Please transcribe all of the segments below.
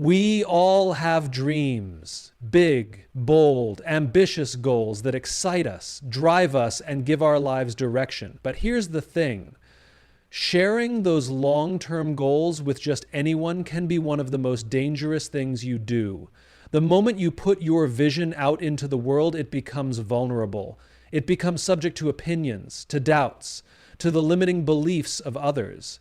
We all have dreams, big, bold, ambitious goals that excite us, drive us, and give our lives direction. But here's the thing. Sharing those long-term goals with just anyone can be one of the most dangerous things you do. The moment you put your vision out into the world, it becomes vulnerable. It becomes subject to opinions, to doubts, to the limiting beliefs of others.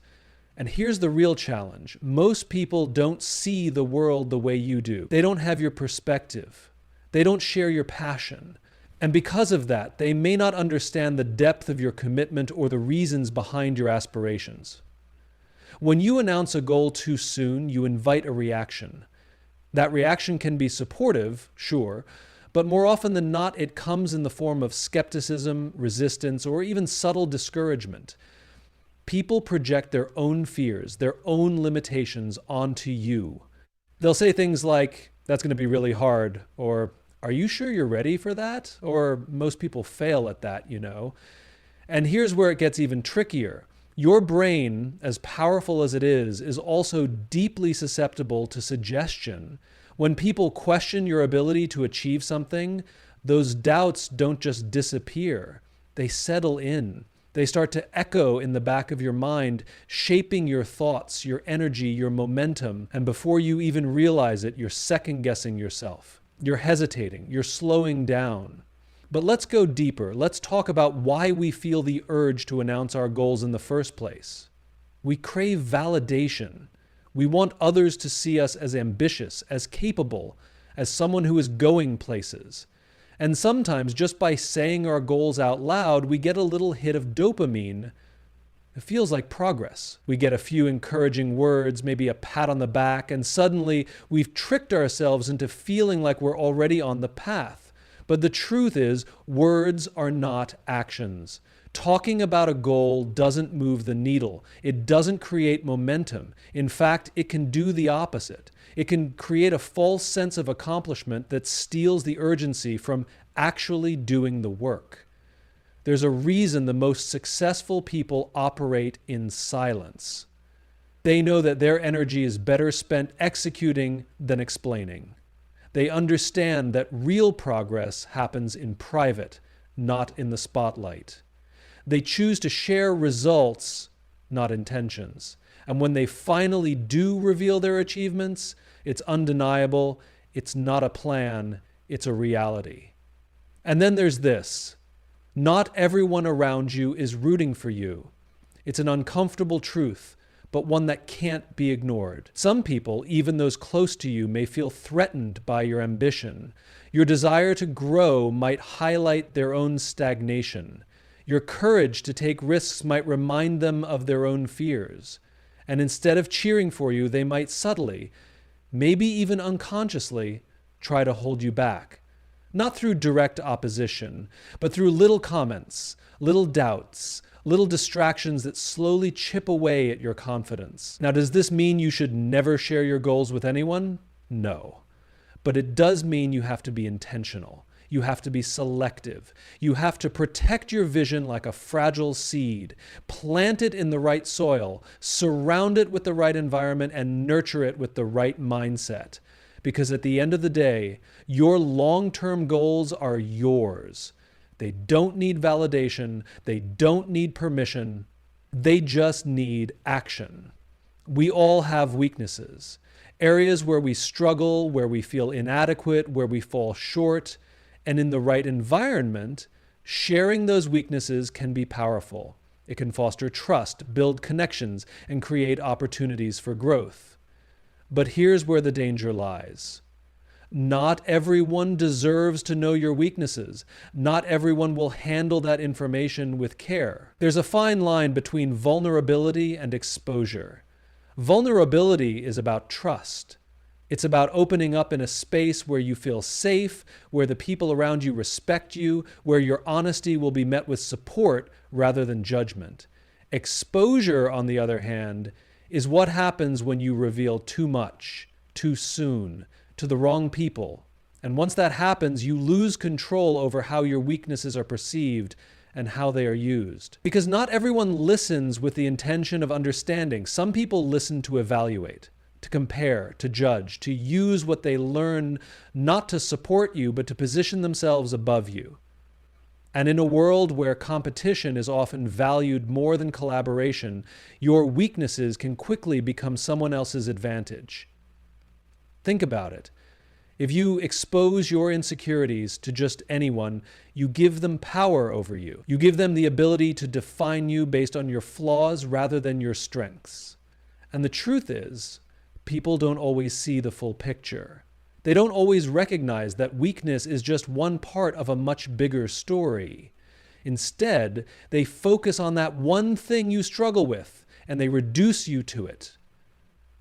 And here's the real challenge. Most people don't see the world the way you do. They don't have your perspective. They don't share your passion. And because of that, they may not understand the depth of your commitment or the reasons behind your aspirations. When you announce a goal too soon, you invite a reaction. That reaction can be supportive, sure, but more often than not, it comes in the form of skepticism, resistance, or even subtle discouragement. People project their own fears, their own limitations onto you. They'll say things like, "That's going to be really hard," or "Are you sure you're ready for that?" Or "Most people fail at that, you know." And here's where it gets even trickier. Your brain, as powerful as it is also deeply susceptible to suggestion. When people question your ability to achieve something, those doubts don't just disappear. They settle in. They start to echo in the back of your mind, shaping your thoughts, your energy, your momentum. And before you even realize it, you're second-guessing yourself. You're hesitating. You're slowing down. But let's go deeper. Let's talk about why we feel the urge to announce our goals in the first place. We crave validation. We want others to see us as ambitious, as capable, as someone who is going places. And sometimes, just by saying our goals out loud, we get a little hit of dopamine. It feels like progress. We get a few encouraging words, maybe a pat on the back, and suddenly we've tricked ourselves into feeling like we're already on the path. But the truth is, words are not actions. Talking about a goal doesn't move the needle. It doesn't create momentum. In fact, it can do the opposite. It can create a false sense of accomplishment that steals the urgency from actually doing the work. There's a reason the most successful people operate in silence. They know that their energy is better spent executing than explaining. They understand that real progress happens in private, not in the spotlight. They choose to share results, not intentions. And when they finally do reveal their achievements, it's undeniable, it's not a plan, it's a reality. And then there's this. Not everyone around you is rooting for you. It's an uncomfortable truth, but one that can't be ignored. Some people, even those close to you, may feel threatened by your ambition. Your desire to grow might highlight their own stagnation. Your courage to take risks might remind them of their own fears. And instead of cheering for you, they might subtly, maybe even unconsciously, try to hold you back. Not through direct opposition, but through little comments, little doubts, little distractions that slowly chip away at your confidence. Now, does this mean you should never share your goals with anyone? No. But it does mean you have to be intentional. You have to be selective. You have to protect your vision like a fragile seed. Plant it in the right soil, surround it with the right environment, and nurture it with the right mindset. Because at the end of the day, your long-term goals are yours. They don't need validation. They don't need permission. They just need action. We all have weaknesses. Areas where we struggle, where we feel inadequate, where we fall short. And in the right environment, sharing those weaknesses can be powerful. It can foster trust, build connections, and create opportunities for growth. But here's where the danger lies. Not everyone deserves to know your weaknesses. Not everyone will handle that information with care. There's a fine line between vulnerability and exposure. Vulnerability is about trust. It's about opening up in a space where you feel safe, where the people around you respect you, where your honesty will be met with support rather than judgment. Exposure, on the other hand, is what happens when you reveal too much, too soon, to the wrong people. And once that happens, you lose control over how your weaknesses are perceived and how they are used. Because not everyone listens with the intention of understanding. Some people listen to evaluate. to compare, to judge, to use what they learn not to support you, but to position themselves above you. And in a world where competition is often valued more than collaboration, your weaknesses can quickly become someone else's advantage. Think about it. If you expose your insecurities to just anyone, you give them power over you. You give them the ability to define you based on your flaws rather than your strengths. And the truth is, people don't always see the full picture. They don't always recognize that weakness is just one part of a much bigger story. Instead, they focus on that one thing you struggle with, and they reduce you to it.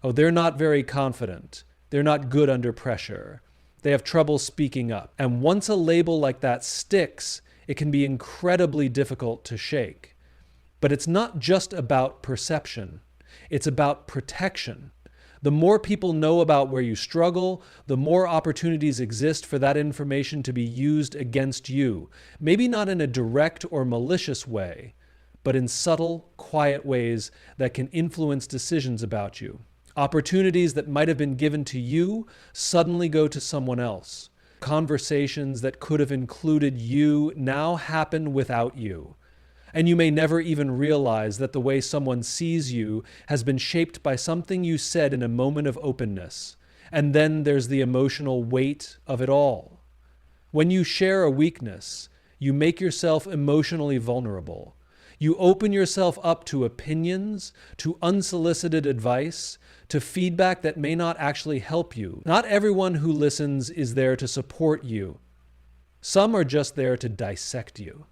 Oh, they're not very confident. They're not good under pressure. They have trouble speaking up. And once a label like that sticks, it can be incredibly difficult to shake. But it's not just about perception. It's about protection. The more people know about where you struggle, the more opportunities exist for that information to be used against you. Maybe not in a direct or malicious way, but in subtle, quiet ways that can influence decisions about you. Opportunities that might have been given to you suddenly go to someone else. Conversations that could have included you now happen without you. And you may never even realize that the way someone sees you has been shaped by something you said in a moment of openness. And then there's the emotional weight of it all. When you share a weakness, you make yourself emotionally vulnerable. You open yourself up to opinions, to unsolicited advice, to feedback that may not actually help you. Not everyone who listens is there to support you. Some are just there to dissect you.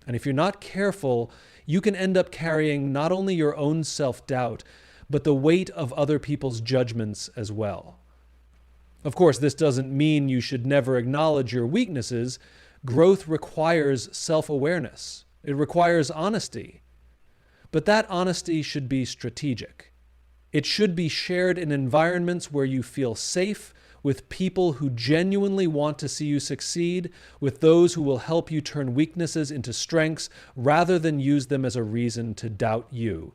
And if you're not careful, you can end up carrying not only your own self-doubt, but the weight of other people's judgments as well. Of course, this doesn't mean you should never acknowledge your weaknesses. Growth requires self-awareness. It requires honesty. But that honesty should be strategic. It should be shared in environments where you feel safe, with people who genuinely want to see you succeed, with those who will help you turn weaknesses into strengths rather than use them as a reason to doubt you.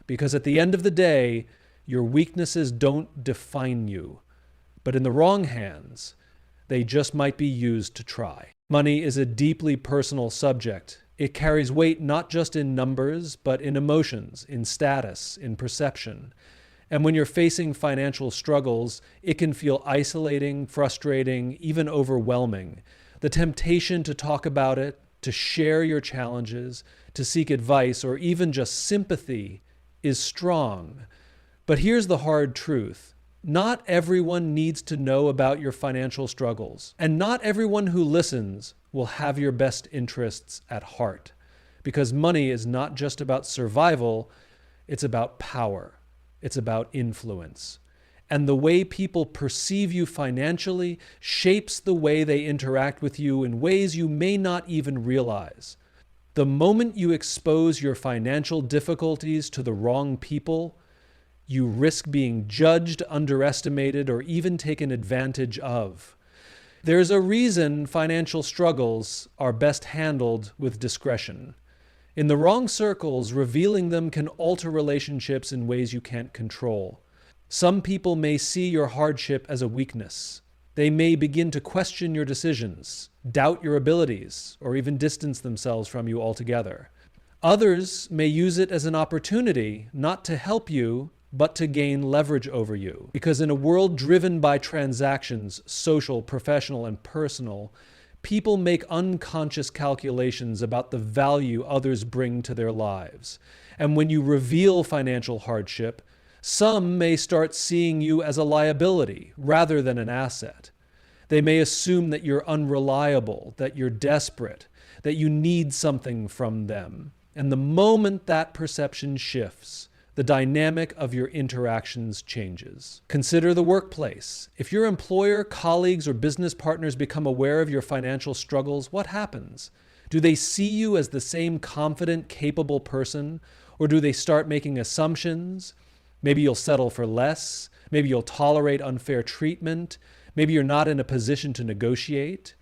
Because at the end of the day, your weaknesses don't define you. But in the wrong hands, they just might be used to try. Money is a deeply personal subject. It carries weight not just in numbers, but in emotions, in status, in perception. And when you're facing financial struggles, it can feel isolating, frustrating, even overwhelming. The temptation to talk about it, to share your challenges, to seek advice, or even just sympathy is strong. But here's the hard truth. Not everyone needs to know about your financial struggles, and not everyone who listens will have your best interests at heart. Because money is not just about survival, it's about power. It's about influence. And the way people perceive you financially shapes the way they interact with you in ways you may not even realize. The moment you expose your financial difficulties to the wrong people, you risk being judged, underestimated, or even taken advantage of. There's a reason financial struggles are best handled with discretion. In the wrong circles, revealing them can alter relationships in ways you can't control. Some people may see your hardship as a weakness. They may begin to question your decisions, doubt your abilities, or even distance themselves from you altogether. Others may use it as an opportunity not to help you, but to gain leverage over you. Because in a world driven by transactions, social, professional, and personal, people make unconscious calculations about the value others bring to their lives. And when you reveal financial hardship, some may start seeing you as a liability rather than an asset. They may assume that you're unreliable, that you're desperate, that you need something from them. And the moment that perception shifts, the dynamic of your interactions changes. Consider the workplace. If your employer, colleagues, or business partners become aware of your financial struggles, what happens? Do they see you as the same confident, capable person? Or do they start making assumptions? Maybe you'll settle for less. Maybe you'll tolerate unfair treatment. Maybe you're not in a position to negotiate.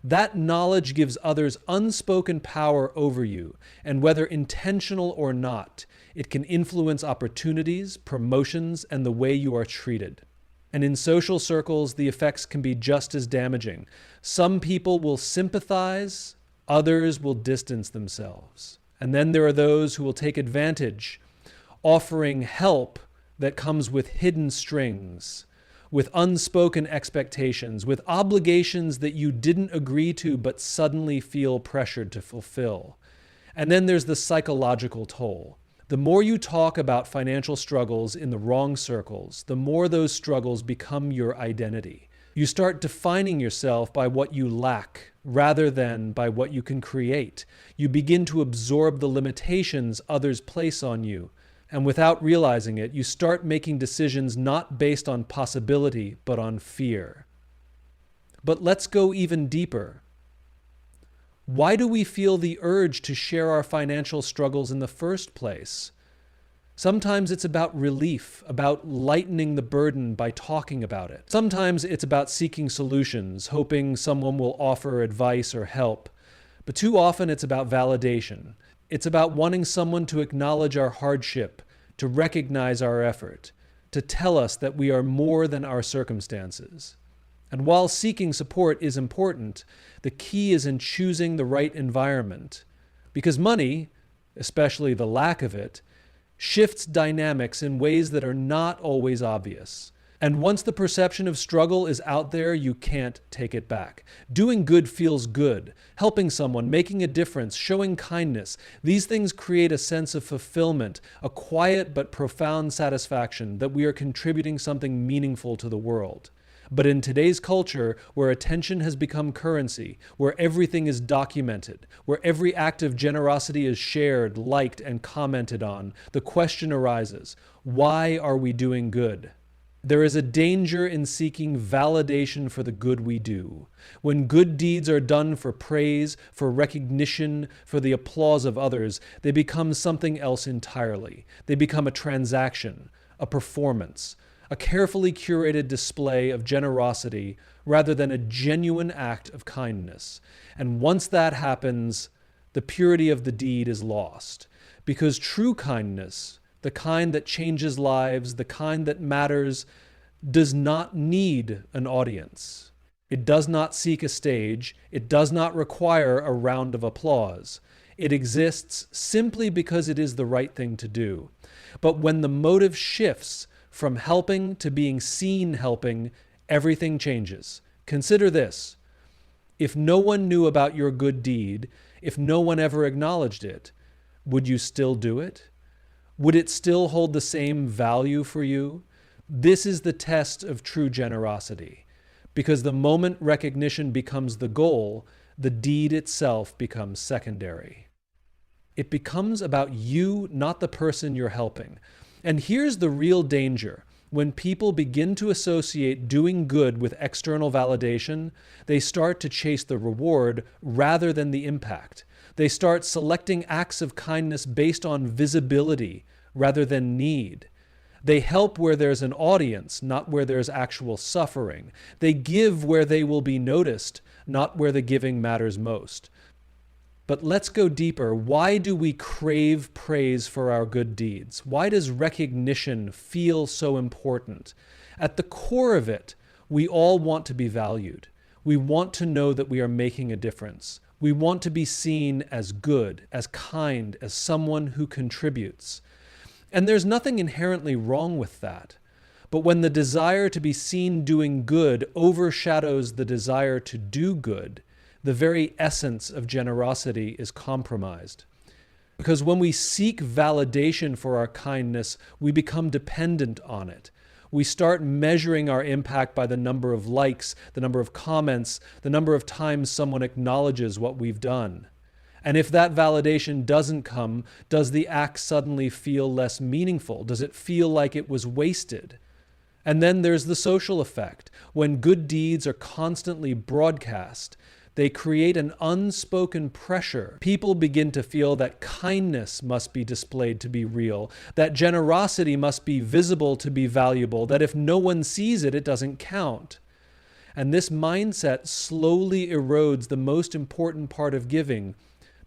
That knowledge gives others unspoken power over you, and whether intentional or not, it can influence opportunities, promotions, and the way you are treated. And in social circles, the effects can be just as damaging. Some people will sympathize, others will distance themselves. And then there are those who will take advantage, offering help that comes with hidden strings, with unspoken expectations, with obligations that you didn't agree to but suddenly feel pressured to fulfill. And then there's the psychological toll. The more you talk about financial struggles in the wrong circles, the more those struggles become your identity. You start defining yourself by what you lack rather than by what you can create. You begin to absorb the limitations others place on you. And without realizing it, you start making decisions not based on possibility, but on fear. But let's go even deeper. Why do we feel the urge to share our financial struggles in the first place? Sometimes it's about relief, about lightening the burden by talking about it. Sometimes it's about seeking solutions, hoping someone will offer advice or help. But too often it's about validation. It's about wanting someone to acknowledge our hardship, to recognize our effort, to tell us that we are more than our circumstances. And while seeking support is important, the key is in choosing the right environment. Because money, especially the lack of it, shifts dynamics in ways that are not always obvious. And once the perception of struggle is out there, you can't take it back. Doing good feels good. Helping someone, making a difference, showing kindness, these things create a sense of fulfillment, a quiet but profound satisfaction that we are contributing something meaningful to the world. But in today's culture, where attention has become currency, where everything is documented, where every act of generosity is shared, liked, and commented on, the question arises, why are we doing good? There is a danger in seeking validation for the good we do. When good deeds are done for praise, for recognition, for the applause of others, they become something else entirely. They become a transaction, a performance, a carefully curated display of generosity rather than a genuine act of kindness. And once that happens, the purity of the deed is lost. Because true kindness, the kind that changes lives, the kind that matters, does not need an audience. It does not seek a stage. It does not require a round of applause. It exists simply because it is the right thing to do. But when the motive shifts from helping to being seen helping, everything changes. Consider this. If no one knew about your good deed, if no one ever acknowledged it, would you still do it? Would it still hold the same value for you? This is the test of true generosity. Because the moment recognition becomes the goal, the deed itself becomes secondary. It becomes about you, not the person you're helping. And here's the real danger. When people begin to associate doing good with external validation, they start to chase the reward rather than the impact. They start selecting acts of kindness based on visibility rather than need. They help where there's an audience, not where there's actual suffering. They give where they will be noticed, not where the giving matters most. But let's go deeper. Why do we crave praise for our good deeds? Why does recognition feel so important? At the core of it, we all want to be valued. We want to know that we are making a difference. We want to be seen as good, as kind, as someone who contributes. And there's nothing inherently wrong with that. But when the desire to be seen doing good overshadows the desire to do good, the very essence of generosity is compromised. Because when we seek validation for our kindness, we become dependent on it. We start measuring our impact by the number of likes, the number of comments, the number of times someone acknowledges what we've done. And if that validation doesn't come, does the act suddenly feel less meaningful? Does it feel like it was wasted? And then there's the social effect. When good deeds are constantly broadcast, they create an unspoken pressure. People begin to feel that kindness must be displayed to be real, that generosity must be visible to be valuable, that if no one sees it, it doesn't count. And this mindset slowly erodes the most important part of giving,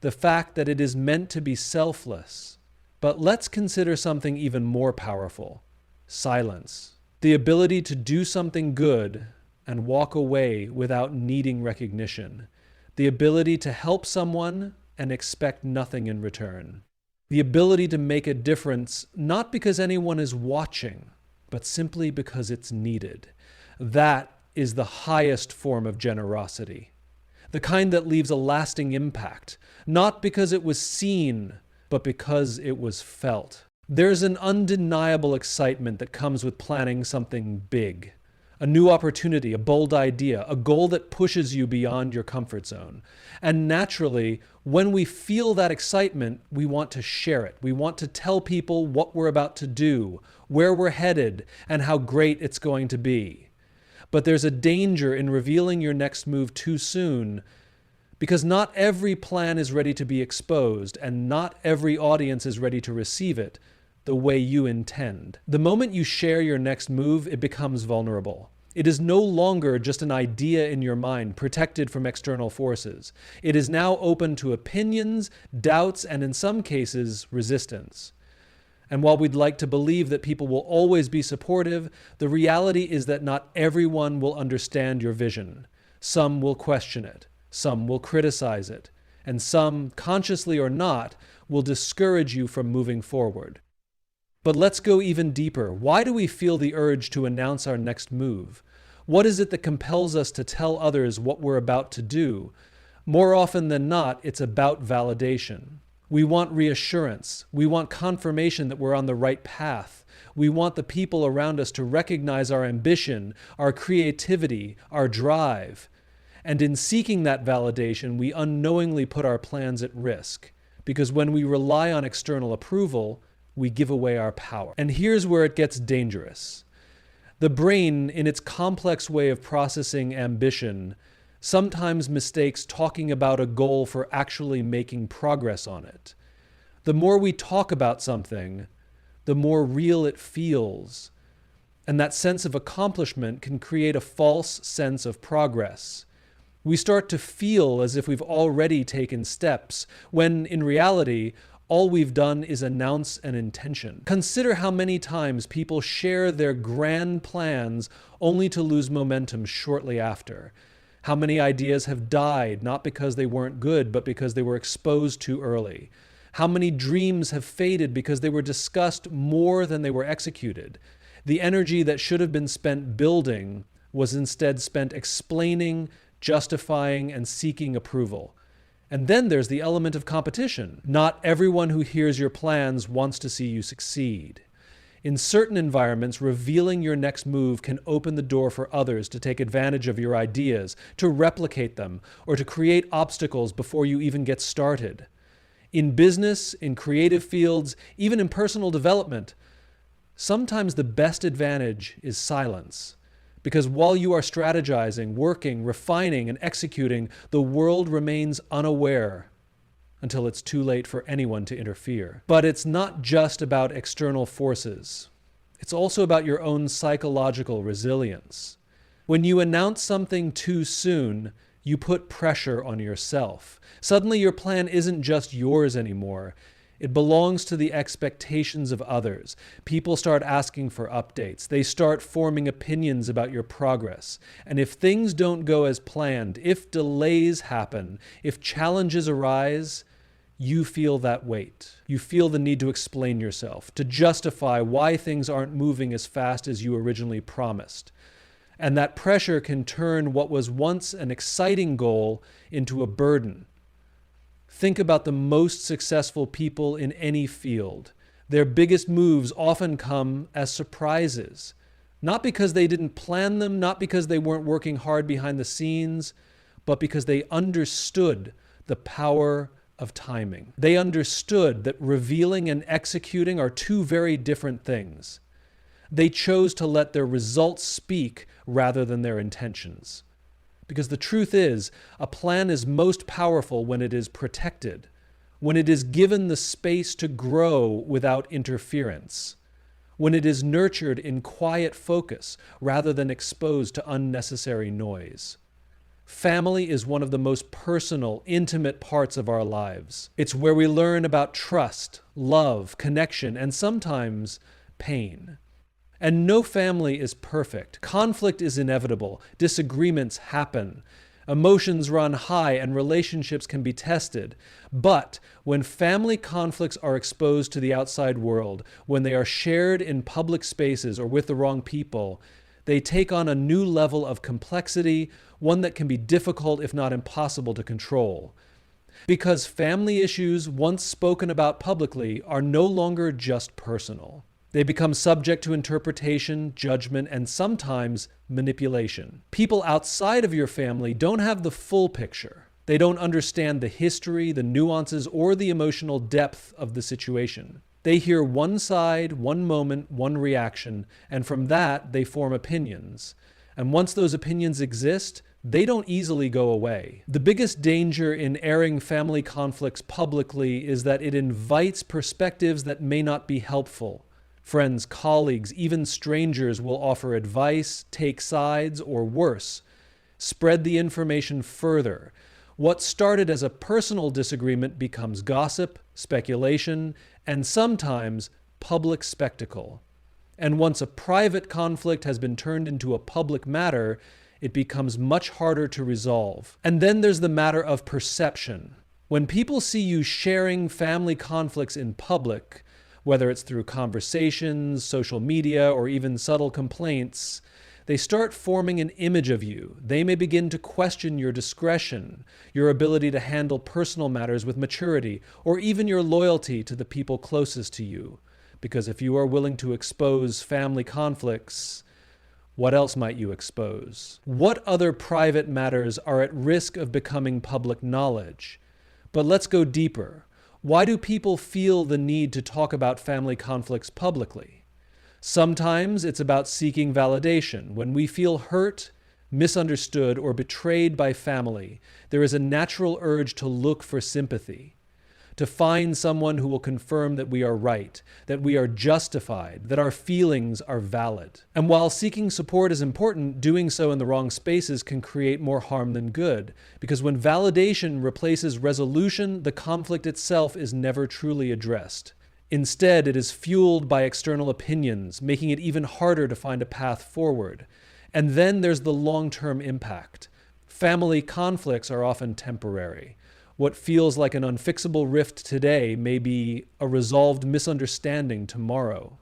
the fact that it is meant to be selfless. But let's consider something even more powerful: silence. The ability to do something good and walk away without needing recognition. The ability to help someone and expect nothing in return. The ability to make a difference not because anyone is watching, but simply because it's needed. That is the highest form of generosity. The kind that leaves a lasting impact, not because it was seen, but because it was felt. There's an undeniable excitement that comes with planning something big. A new opportunity, a bold idea, a goal that pushes you beyond your comfort zone. And naturally, when we feel that excitement, we want to share it. We want to tell people what we're about to do, where we're headed, and how great it's going to be. But there's a danger in revealing your next move too soon, because not every plan is ready to be exposed, and not every audience is ready to receive it the way you intend. The moment you share your next move, it becomes vulnerable. It is no longer just an idea in your mind, protected from external forces. It is now open to opinions, doubts, and in some cases, resistance. And while we'd like to believe that people will always be supportive, the reality is that not everyone will understand your vision. Some will question it, some will criticize it, and some, consciously or not, will discourage you from moving forward. But let's go even deeper. Why do we feel the urge to announce our next move? What is it that compels us to tell others what we're about to do? More often than not, it's about validation. We want reassurance. We want confirmation that we're on the right path. We want the people around us to recognize our ambition, our creativity, our drive. And in seeking that validation, we unknowingly put our plans at risk. Because when we rely on external approval, we give away our power. And here's where it gets dangerous. The brain, in its complex way of processing ambition, sometimes mistakes talking about a goal for actually making progress on it. The more we talk about something, the more real it feels. And that sense of accomplishment can create a false sense of progress. We start to feel as if we've already taken steps, when in reality, all we've done is announce an intention. Consider how many times people share their grand plans only to lose momentum shortly after. How many ideas have died, not because they weren't good, but because they were exposed too early. How many dreams have faded because they were discussed more than they were executed. The energy that should have been spent building was instead spent explaining, justifying, and seeking approval. And then there's the element of competition. Not everyone who hears your plans wants to see you succeed. In certain environments, revealing your next move can open the door for others to take advantage of your ideas, to replicate them, or to create obstacles before you even get started. In business, in creative fields, even in personal development, sometimes the best advantage is silence. Because while you are strategizing, working, refining, and executing, the world remains unaware until it's too late for anyone to interfere. But it's not just about external forces. It's also about your own psychological resilience. When you announce something too soon, you put pressure on yourself. Suddenly your plan isn't just yours anymore. It belongs to the expectations of others. People start asking for updates. They start forming opinions about your progress. And if things don't go as planned, if delays happen, if challenges arise, you feel that weight. You feel the need to explain yourself, to justify why things aren't moving as fast as you originally promised. And that pressure can turn what was once an exciting goal into a burden. Think about the most successful people in any field. Their biggest moves often come as surprises. Not because they didn't plan them, not because they weren't working hard behind the scenes, but because they understood the power of timing. They understood that revealing and executing are two very different things. They chose to let their results speak rather than their intentions. Because the truth is, a plan is most powerful when it is protected, when it is given the space to grow without interference. when it is nurtured in quiet focus rather than exposed to unnecessary noise. Family is one of the most personal, intimate parts of our lives. It's where we learn about trust, love, connection, and sometimes pain. And no family is perfect. Conflict is inevitable. Disagreements happen. Emotions run high and relationships can be tested. But when family conflicts are exposed to the outside world, when they are shared in public spaces or with the wrong people, they take on a new level of complexity, one that can be difficult if not impossible to control. Because family issues once spoken about publicly are no longer just personal. They become subject to interpretation, judgment, and sometimes manipulation. People outside of your family don't have the full picture. They don't understand the history, the nuances, or the emotional depth of the situation. They hear one side, one moment, one reaction, and from that, they form opinions. And once those opinions exist, they don't easily go away. The biggest danger in airing family conflicts publicly is that it invites perspectives that may not be helpful. Friends, colleagues, even strangers will offer advice, take sides, or worse, spread the information further. What started as a personal disagreement becomes gossip, speculation, and sometimes public spectacle. And once a private conflict has been turned into a public matter, it becomes much harder to resolve. And then there's the matter of perception. When people see you sharing family conflicts in public, whether it's through conversations, social media, or even subtle complaints, they start forming an image of you. They may begin to question your discretion, your ability to handle personal matters with maturity, or even your loyalty to the people closest to you. Because if you are willing to expose family conflicts, what else might you expose? What other private matters are at risk of becoming public knowledge? But let's go deeper. Why do people feel the need to talk about family conflicts publicly? Sometimes it's about seeking validation. When we feel hurt, misunderstood, or betrayed by family, there is a natural urge to look for sympathy, to find someone who will confirm that we are right, that we are justified, that our feelings are valid. And while seeking support is important, doing so in the wrong spaces can create more harm than good, because when validation replaces resolution, the conflict itself is never truly addressed. Instead, it is fueled by external opinions, making it even harder to find a path forward. And then there's the long-term impact. Family conflicts are often temporary. What feels like an unfixable rift today may be a resolved misunderstanding tomorrow.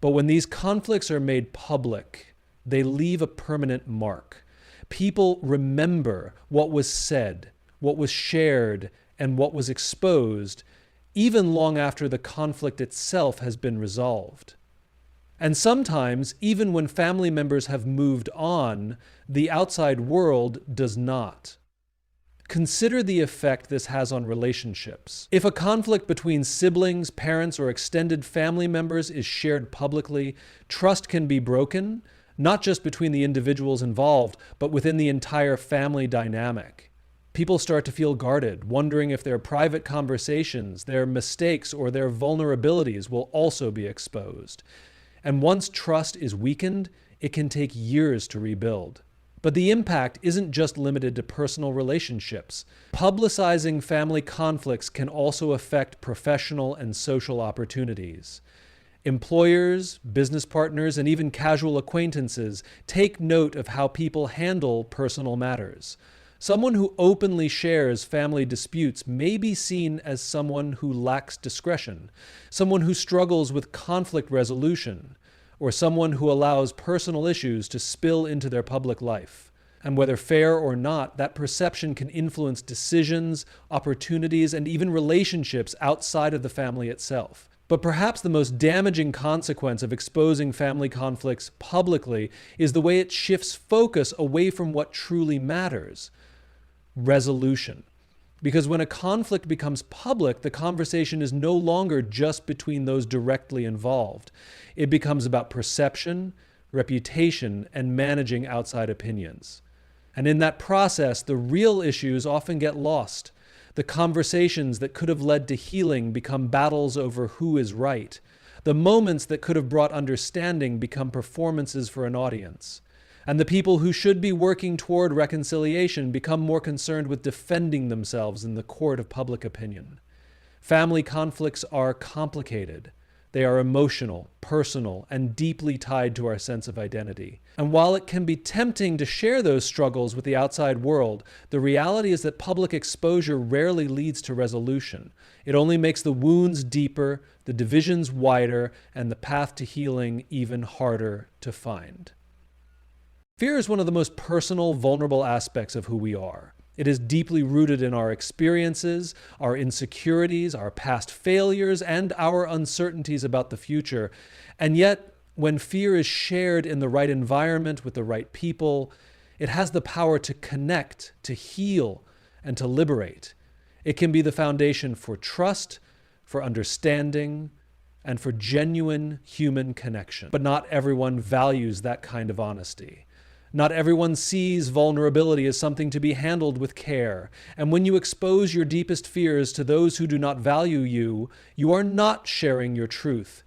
But when these conflicts are made public, they leave a permanent mark. People remember what was said, what was shared, and what was exposed, even long after the conflict itself has been resolved. And sometimes, even when family members have moved on, the outside world does not. Consider the effect this has on relationships. If a conflict between siblings, parents, or extended family members is shared publicly, trust can be broken, not just between the individuals involved, but within the entire family dynamic. People start to feel guarded, wondering if their private conversations, their mistakes, or their vulnerabilities will also be exposed. And once trust is weakened, it can take years to rebuild. But the impact isn't just limited to personal relationships. Publicizing family conflicts can also affect professional and social opportunities. Employers, business partners, and even casual acquaintances take note of how people handle personal matters. Someone who openly shares family disputes may be seen as someone who lacks discretion, someone who struggles with conflict resolution, or someone who allows personal issues to spill into their public life. And whether fair or not, that perception can influence decisions, opportunities, and even relationships outside of the family itself. But perhaps the most damaging consequence of exposing family conflicts publicly is the way it shifts focus away from what truly matters: resolution. Because when a conflict becomes public, the conversation is no longer just between those directly involved. It becomes about perception, reputation, and managing outside opinions. And in that process, the real issues often get lost. The conversations that could have led to healing become battles over who is right. The moments that could have brought understanding become performances for an audience. And the people who should be working toward reconciliation become more concerned with defending themselves in the court of public opinion. Family conflicts are complicated. They are emotional, personal, and deeply tied to our sense of identity. And while it can be tempting to share those struggles with the outside world, the reality is that public exposure rarely leads to resolution. It only makes the wounds deeper, the divisions wider, and the path to healing even harder to find. Fear is one of the most personal, vulnerable aspects of who we are. It is deeply rooted in our experiences, our insecurities, our past failures, and our uncertainties about the future. And yet, when fear is shared in the right environment with the right people, it has the power to connect, to heal, and to liberate. It can be the foundation for trust, for understanding, and for genuine human connection. But not everyone values that kind of honesty. Not everyone sees vulnerability as something to be handled with care. And when you expose your deepest fears to those who do not value you, you are not sharing your truth.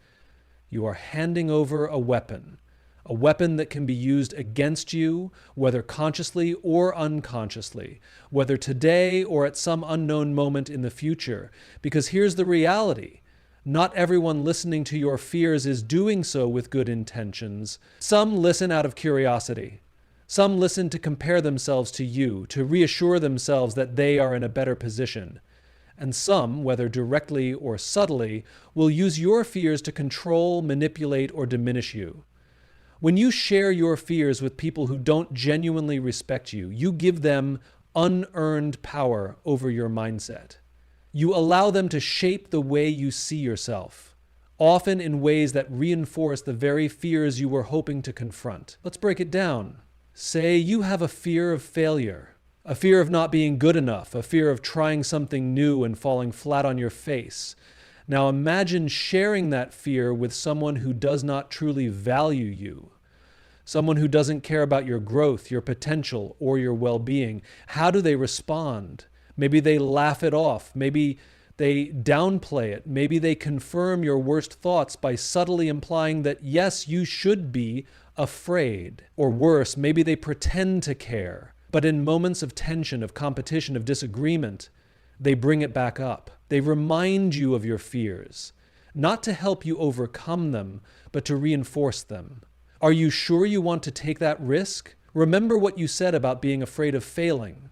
You are handing over a weapon that can be used against you, whether consciously or unconsciously, whether today or at some unknown moment in the future. Because here's the reality. Not everyone listening to your fears is doing so with good intentions. Some listen out of curiosity. Some listen to compare themselves to you, to reassure themselves that they are in a better position. And some, whether directly or subtly, will use your fears to control, manipulate, or diminish you. When you share your fears with people who don't genuinely respect you, you give them unearned power over your mindset. You allow them to shape the way you see yourself, often in ways that reinforce the very fears you were hoping to confront. Let's break it down. Say you have a fear of failure, a fear of not being good enough, a fear of trying something new and falling flat on your face. Now imagine sharing that fear with someone who does not truly value you, someone who doesn't care about your growth, your potential, or your well-being. How do they respond? Maybe they laugh it off. Maybe they downplay it. Maybe they confirm your worst thoughts by subtly implying that, yes, you should be afraid. Or worse, maybe they pretend to care. But in moments of tension, of competition, of disagreement, they bring it back up. They remind you of your fears, not to help you overcome them, but to reinforce them. Are you sure you want to take that risk? Remember what you said about being afraid of failing.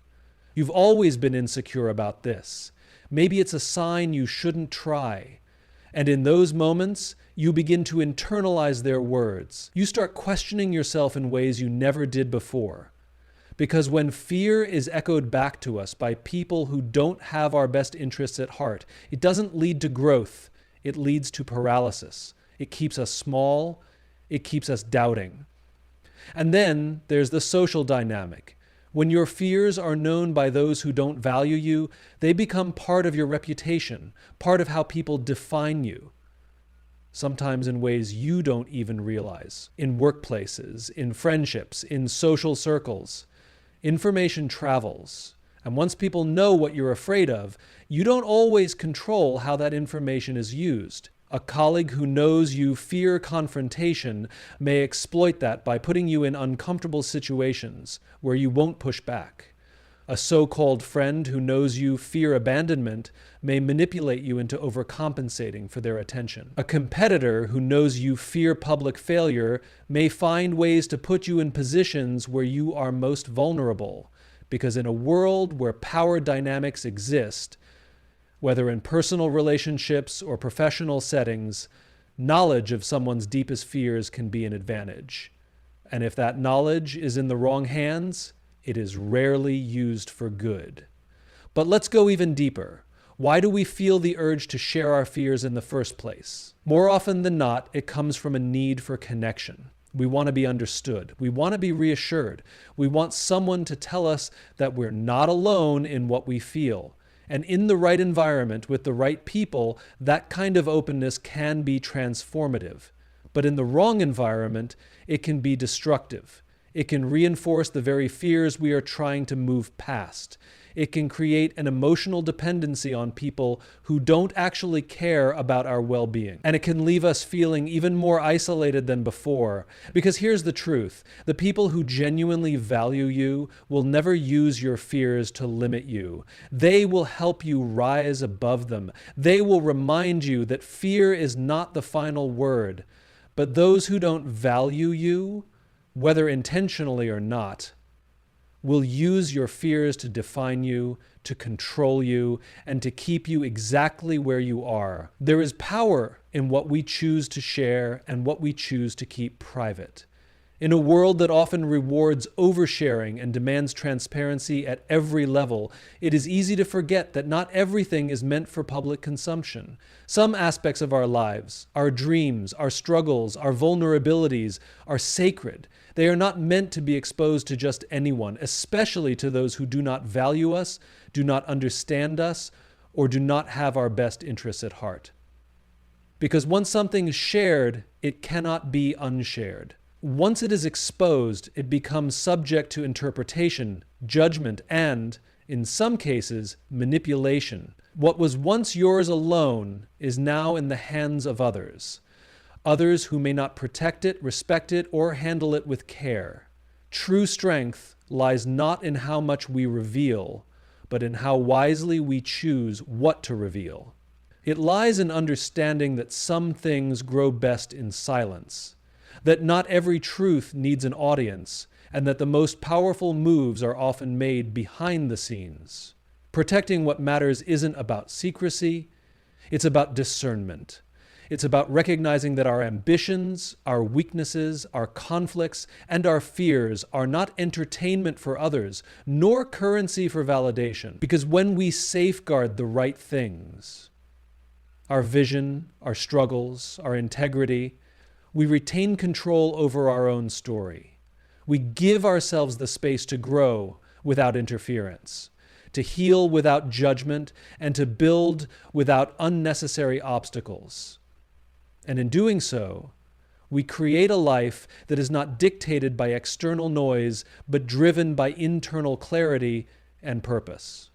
You've always been insecure about this. Maybe it's a sign you shouldn't try. And in those moments, you begin to internalize their words. You start questioning yourself in ways you never did before. Because when fear is echoed back to us by people who don't have our best interests at heart, it doesn't lead to growth. It leads to paralysis. It keeps us small. It keeps us doubting. And then there's the social dynamic. When your fears are known by those who don't value you, they become part of your reputation, part of how people define you. Sometimes in ways you don't even realize. In workplaces, in friendships, in social circles. Information travels. And once people know what you're afraid of, you don't always control how that information is used. A colleague who knows you fear confrontation may exploit that by putting you in uncomfortable situations where you won't push back. A so-called friend who knows you fear abandonment may manipulate you into overcompensating for their attention. A competitor who knows you fear public failure may find ways to put you in positions where you are most vulnerable, because in a world where power dynamics exist, whether in personal relationships or professional settings, knowledge of someone's deepest fears can be an advantage. And if that knowledge is in the wrong hands, it is rarely used for good. But let's go even deeper. Why do we feel the urge to share our fears in the first place? More often than not, it comes from a need for connection. We want to be understood. We want to be reassured. We want someone to tell us that we're not alone in what we feel. And in the right environment, with the right people, that kind of openness can be transformative. But in the wrong environment, it can be destructive. It can reinforce the very fears we are trying to move past. It can create an emotional dependency on people who don't actually care about our well-being. And it can leave us feeling even more isolated than before. Because here's the truth. The people who genuinely value you will never use your fears to limit you. They will help you rise above them. They will remind you that fear is not the final word. But those who don't value you, whether intentionally or not, will use your fears to define you, to control you, and to keep you exactly where you are. There is power in what we choose to share and what we choose to keep private. In a world that often rewards oversharing and demands transparency at every level, it is easy to forget that not everything is meant for public consumption. Some aspects of our lives, our dreams, our struggles, our vulnerabilities, are sacred. They are not meant to be exposed to just anyone, especially to those who do not value us, do not understand us, or do not have our best interests at heart. Because once something is shared, it cannot be unshared. Once it is exposed, it becomes subject to interpretation, judgment, and, in some cases, manipulation. What was once yours alone is now in the hands of others. Others who may not protect it, respect it, or handle it with care. True strength lies not in how much we reveal, but in how wisely we choose what to reveal. It lies in understanding that some things grow best in silence, that not every truth needs an audience, and that the most powerful moves are often made behind the scenes. Protecting what matters isn't about secrecy, it's about discernment. It's about recognizing that our ambitions, our weaknesses, our conflicts, and our fears are not entertainment for others, nor currency for validation. Because when we safeguard the right things, our vision, our struggles, our integrity, we retain control over our own story. We give ourselves the space to grow without interference, to heal without judgment, and to build without unnecessary obstacles. And in doing so, we create a life that is not dictated by external noise, but driven by internal clarity and purpose.